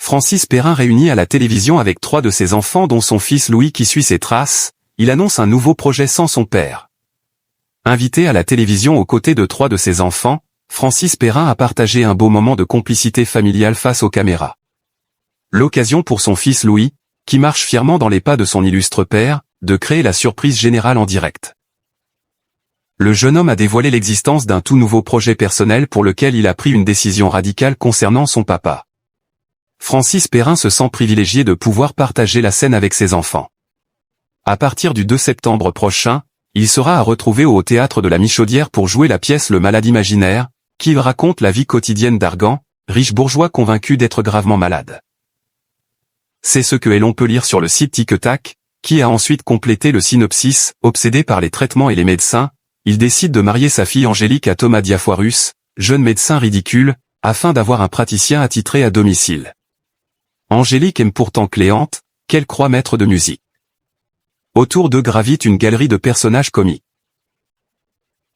Francis Perrin réuni à la télévision avec 3 de ses enfants dont son fils Louis qui suit ses traces, il annonce un nouveau projet sans son père. Invité à la télévision aux côtés de 3 de ses enfants, Francis Perrin a partagé un beau moment de complicité familiale face aux caméras. L'occasion pour son fils Louis, qui marche fièrement dans les pas de son illustre père, de créer la surprise générale en direct. Le jeune homme a dévoilé l'existence d'un tout nouveau projet personnel pour lequel il a pris une décision radicale concernant son papa. Francis Perrin se sent privilégié de pouvoir partager la scène avec ses enfants. À partir du 2 septembre prochain, il sera à retrouver au Théâtre de la Michaudière pour jouer la pièce Le Malade imaginaire, qui raconte la vie quotidienne d'Argan, riche bourgeois convaincu d'être gravement malade. C'est ce que l'on peut lire sur le site Tic-Tac, qui a ensuite complété le synopsis. Obsédé par les traitements et les médecins, il décide de marier sa fille Angélique à Thomas Diafoirus, jeune médecin ridicule, afin d'avoir un praticien attitré à domicile. Angélique aime pourtant Cléante, qu'elle croit maître de musique. Autour d'eux gravite une galerie de personnages comiques.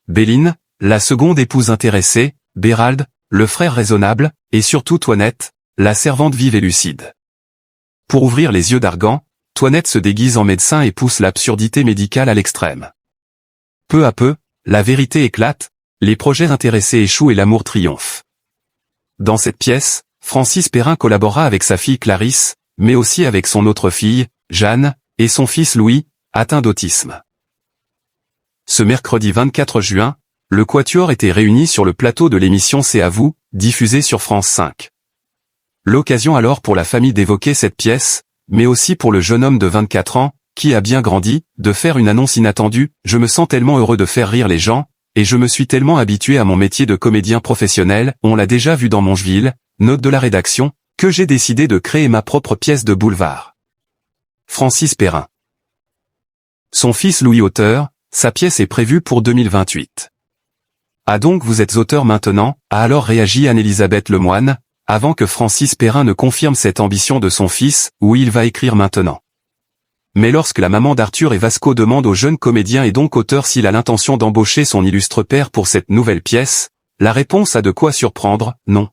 Béline, la seconde épouse intéressée, Bérald, le frère raisonnable, et surtout Toinette, la servante vive et lucide. Pour ouvrir les yeux d'Argan, Toinette se déguise en médecin et pousse l'absurdité médicale à l'extrême. Peu à peu, la vérité éclate, les projets intéressés échouent et l'amour triomphe. Dans cette pièce, Francis Perrin collabora avec sa fille Clarisse, mais aussi avec son autre fille, Jeanne, et son fils Louis, atteint d'autisme. Ce mercredi 24 juin, le Quatuor était réuni sur le plateau de l'émission C'est à vous, diffusée sur France 5. L'occasion alors pour la famille d'évoquer cette pièce, mais aussi pour le jeune homme de 24 ans, qui a bien grandi, de faire une annonce inattendue. Je me sens tellement heureux de faire rire les gens, et je me suis tellement habitué à mon métier de comédien professionnel, on l'a déjà vu dans Mongeville, note de la rédaction, que j'ai décidé de créer ma propre pièce de boulevard. Francis Perrin. Son fils Louis auteur, sa pièce est prévue pour 2028. Ah donc vous êtes auteur maintenant, a alors réagi Anne-Elisabeth Lemoine, avant que Francis Perrin ne confirme cette ambition de son fils, où il va écrire maintenant. Mais lorsque la maman d'Arthur et Vasco demande au jeune comédien et donc auteur s'il a l'intention d'embaucher son illustre père pour cette nouvelle pièce, la réponse a de quoi surprendre, non.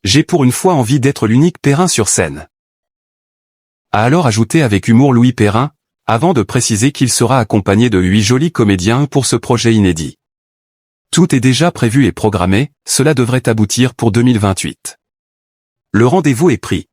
J'ai pour une fois envie d'être l'unique Perrin sur scène. A alors ajouté avec humour Louis Perrin, avant de préciser qu'il sera accompagné de 8 jolis comédiens pour ce projet inédit. Tout est déjà prévu et programmé, cela devrait aboutir pour 2028. Le rendez-vous est pris.